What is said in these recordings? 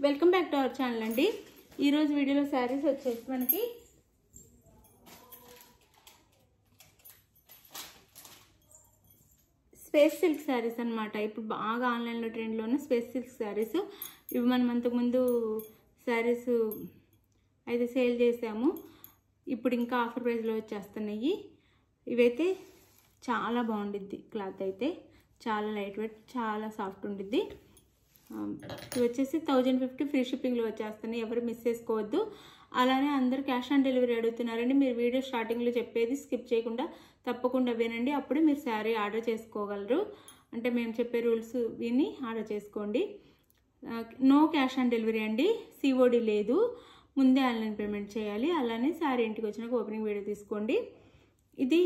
Welcome back to our channel అండి. ఈరోజు వీడియోలో శారీస్ వచ్చేసి మనకి స్పేస్ సిల్క్ శారీస్ అనమాట. ఇప్పుడు బాగా ఆన్లైన్లో ట్రెండ్లో ఉన్న స్పేస్ సిల్క్ శారీస్. ఇవి మనం అంతకుముందు శారీస్ అయితే సేల్ చేసాము. ఇప్పుడు ఇంకా ఆఫర్ ప్రైస్లో వచ్చేస్తున్నాయి. ఇవైతే చాలా బాగుండిద్ది. క్లాత్ అయితే చాలా లైట్ వెయిట్, చాలా సాఫ్ట్ ఉండిద్ది. ఇవి వచ్చేసి 1050 ఫ్రీ షిప్పింగ్లో వచ్చేస్తున్నాయి. ఎవరు మిస్ చేసుకోవద్దు. అలానే అందరు క్యాష్ ఆన్ డెలివరీ అడుగుతున్నారండి. మీరు వీడియో స్టార్టింగ్లో చెప్పేది స్కిప్ చేయకుండా తప్పకుండా వినండి. అప్పుడే మీరు శారీ ఆర్డర్ చేసుకోగలరు. అంటే మేము చెప్పే రూల్స్ విని ఆర్డర్ చేసుకోండి. నో క్యాష్ ఆన్ డెలివరీ అండి. సిఓడి లేదు. ముందే ఆన్లైన్ పేమెంట్ చేయాలి. అలానే శారీ ఇంటికి వచ్చినాక ఓపెనింగ్ వీడియో తీసుకోండి. ఇది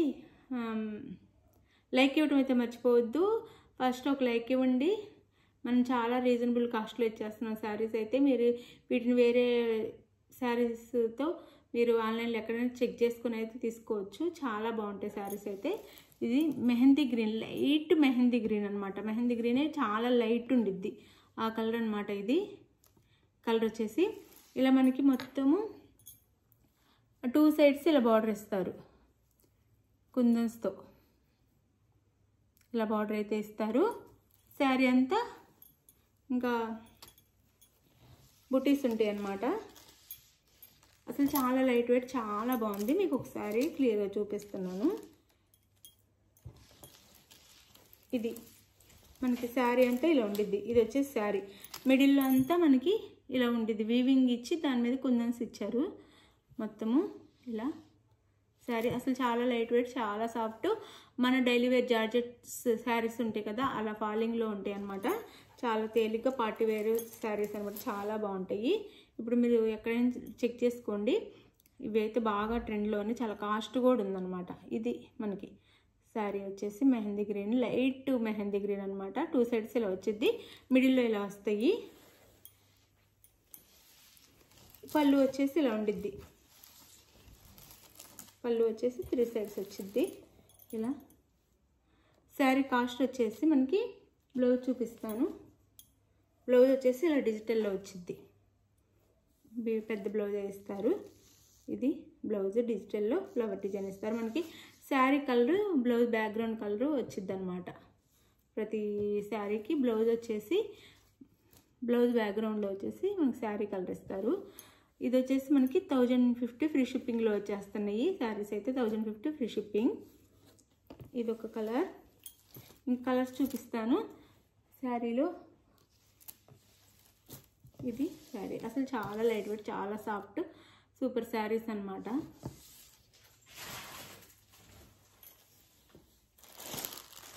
లైక్ ఇవ్వటం అయితే మర్చిపోవద్దు. ఫస్ట్ ఒక లైక్ ఇవ్వండి. మనం చాలా రీజనబుల్ కాస్ట్లో ఇచ్చేస్తున్నాం శారీస్ అయితే. మీరు వీటిని వేరే శారీస్తో మీరు ఆన్లైన్లో ఎక్కడైనా చెక్ చేసుకుని అయితే తీసుకోవచ్చు. చాలా బాగుంటాయి శారీస్ అయితే. ఇది mehndi green, light mehndi green అనమాట. మెహందీ గ్రీనే చాలా లైట్ ఉండిద్ది ఆ కలర్ అనమాట. ఇది కలర్ వచ్చేసి ఇలా మనకి మొత్తము 2 సైడ్స్ ఇలా బార్డర్ ఇస్తారు. కుందన్స్తో ఇలా బార్డర్ అయితే ఇస్తారు. శారీ అంతా ఇంకా బుటీస్ ఉంటాయి అన్నమాట. అసలు చాలా లైట్ వెయిట్, చాలా బాగుంది. మీకు ఒకసారి క్లియర్గా చూపిస్తున్నాను. ఇది మనకి శారీ అంతా ఇలా ఉండిద్ది. ఇది వచ్చేసి శారీ మిడిల్లో అంతా మనకి ఇలా ఉండిద్ది. వీవింగ్ ఇచ్చి దాని మీద కుందన్స్ ఇచ్చారు మొత్తము ఇలా. శారీ అసలు చాలా లైట్ వెయిట్, చాలా సాఫ్ట్. మన డైలీ వేర్ జార్జెట్స్ శారీస్ ఉంటాయి కదా, అలా ఫాలింగ్లో ఉంటాయి అన్నమాట. చాలా తేలిగ్గా పార్టీ వేర్ శారీస్ అనమాట. చాలా బాగుంటాయి. ఇప్పుడు మీరు ఎక్కడైనా చెక్ చేసుకోండి. ఇవి అయితే బాగా ట్రెండ్లోనే, చాలా కాస్ట్ కూడా ఉందన్నమాట. ఇది మనకి శారీ వచ్చేసి mehndi green, light mehndi green అనమాట. 2 సైడ్స్ ఇలా వచ్చింది. మిడిల్లో ఇలా వస్తాయి. పళ్ళు వచ్చేసి ఇలా ఉండిద్ది. పళ్ళు వచ్చేసి 3 సైడ్స్ వచ్చింది ఇలా. శారీ కాస్ట్ వచ్చేసి మనకి బ్లౌజ్ చూపిస్తాను. బ్లౌజ్ వచ్చేసి ఇలా డిజిటల్లో వచ్చింది. పెద్ద బ్లౌజ్ ఇస్తారు. ఇది బ్లౌజ్ డిజిటల్లో ఫ్లవర్ డిజైన్ ఇస్తారు. మనకి sari colour, blouse background colour వచ్చింది అనమాట. ప్రతి శారీకి బ్లౌజ్ వచ్చేసి, బ్లౌజ్ బ్యాక్గ్రౌండ్లో వచ్చేసి మనకి శారీ కలర్ ఇస్తారు. ఇది వచ్చేసి మనకి 1050 ఫ్రీ షిప్పింగ్లో వచ్చేస్తున్నాయి శారీస్ అయితే. 1050 ఫ్రీ షిప్పింగ్. ఇది ఒక కలర్. ఇంక కలర్స్ చూపిస్తాను శారీలో. ఇది శారీ అసలు చాలా లైట్ వెయిట్, చాలా సాఫ్ట్, సూపర్ శారీస్ అనమాట.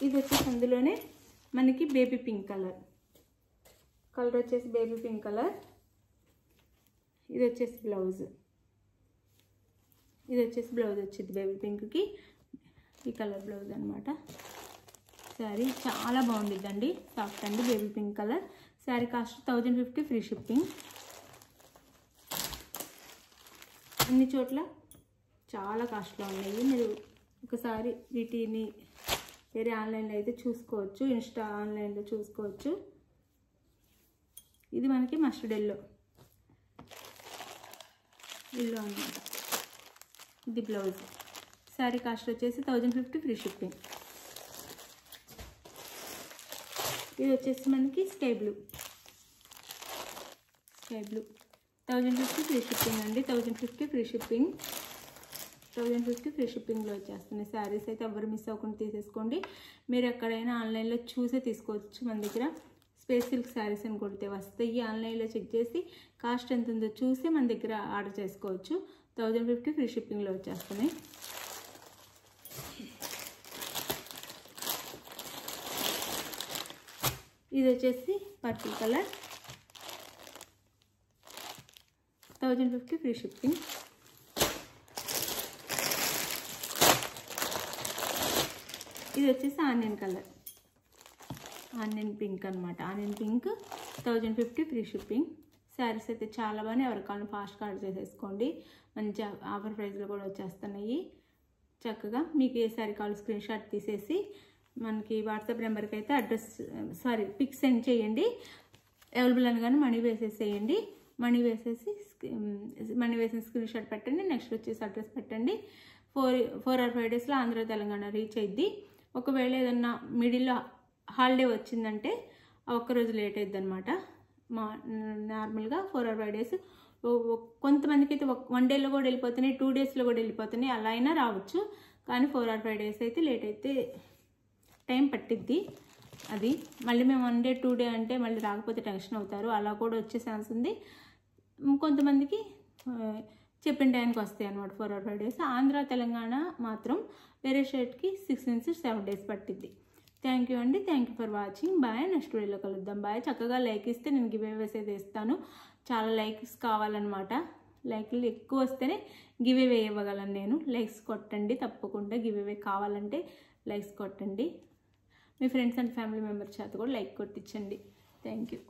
ఇది వచ్చేసి అందులోనే మనకి బేబీ పింక్ కలర్. కలర్ వచ్చేసి బేబీ పింక్ కలర్. ఇది వచ్చేసి బ్లౌజ్. ఇది వచ్చేసి బ్లౌజ్ వచ్చింది బేబీ పింక్కి. ఈ కలర్ బ్లౌజ్ అనమాట. శారీ చాలా బాగుండిద్దండి, సాఫ్ట్ అండి, baby pink colour. Sari cost 1050 free shipping. అన్ని చోట్ల చాలా కాస్ట్లో ఉన్నాయి. మీరు ఒకసారి వీటిని వేరే ఆన్లైన్లో అయితే చూసుకోవచ్చు, ఇన్స్టా ఆన్లైన్లో చూసుకోవచ్చు. ఇది మనకి మస్టర్డ్ ఎల్లో అనమాట. ఇది బ్లౌజ్. శారీ కాస్ట్ వచ్చేసి 1050 ఫ్రీ షిప్పింగ్. ఇది వచ్చేసి మనకి స్కై బ్లూ. 1050 ఫ్రీ షిప్పింగ్ అండి. 1050 ఫ్రీ షిప్పింగ్. 1050 ఫ్రీ షిప్పింగ్లో వచ్చేస్తున్నాయి శారీస్ అయితే. ఎవరు మిస్ అవ్వకుండా తీసేసుకోండి. మీరు ఎక్కడైనా ఆన్లైన్లో చూసే తీసుకోవచ్చు. మన దగ్గర స్పేస్ సిల్క్ శారీస్ అని కొడితే వస్తాయి. ఆన్లైన్లో చెక్ చేసి కాస్ట్ ఎంత ఉందో చూసి మన దగ్గర ఆర్డర్ చేసుకోవచ్చు. 1050 ఫ్రీ షిప్పింగ్లో వచ్చేస్తున్నాయి. ఇది వచ్చేసి పర్పుల్ కలర్. 1050 free shipping. ఇది వచ్చేసి ఆనియన్ కలర్, ఆనియన్ పింక్ అనమాట. Onion pink 1050 free shipping. Saris అయితే చాలా బాగున్నాయి. ఎవరికి కావాలో ఫాస్ట్గా ఆర్డర్ చేసేసుకోండి. మంచి ఆఫర్ ప్రైస్లో కూడా వచ్చేస్తున్నాయి. చక్కగా మీకు ఏ శారీ కావాలో స్క్రీన్ షాట్ తీసేసి మనకి వాట్సాప్ నెంబర్కి అయితే పిక్స్ సెండ్ చేయండి. అవైలబుల్ అనగానే మనీ వేసేసేయండి. మనీ వేసేసి స్క్రీన్ షాట్ పెట్టండి. నెక్స్ట్ వచ్చేసి అడ్రస్ పెట్టండి. 4 or 5 డేస్లో ఆంధ్ర తెలంగాణ రీచ్ అయ్యిద్ది. ఒకవేళ ఏదన్నా మిడిల్లో హాలిడే వచ్చిందంటే ఒక్కరోజు లేట్ అయిద్ది అనమాట. నార్మల్గా 4 or 5 డేస్. కొంతమందికి అయితే 1 డేలో కూడా వెళ్ళిపోతున్నాయి, 2 డేస్లో కూడా వెళ్ళిపోతున్నాయి. అలా అయినా రావచ్చు. కానీ 4 or 5 డేస్ అయితే లేట్ అయితే టైం పట్టిద్ది. అది మళ్ళీ మేము 1 day 2 day అంటే మళ్ళీ రాకపోతే టెన్షన్ అవుతారు. అలా కూడా వచ్చే ఛాన్స్ ఉంది. కొంతమందికి చెప్పిన టైంకి వస్తాయి అన్నమాట 4 or 5 డేస్. ఆంధ్ర తెలంగాణ మాత్రం వేరే స్టేట్కి 6 నుంచి 7 డేస్ పట్టిద్ది. థ్యాంక్ యూ అండి. Thank you for watching. Bye. Next వీడియోలో కలుద్దాం. బాయ్. చక్కగా లైక్ ఇస్తే నేను గివ్ అవేస్ అయితే ఇస్తాను. చాలా లైక్స్ కావాలన్నమాట. లైక్లు ఎక్కువ వస్తేనే గివ్ అవే ఇవ్వగలను నేను. లైక్స్ కొట్టండి తప్పకుండా. గివ్ అవే కావాలంటే లైక్స్ కొట్టండి. మీ ఫ్రెండ్స్ అండ్ ఫ్యామిలీ మెంబర్స్ చేత కూడా లైక్ కొట్టించండి. Thank you.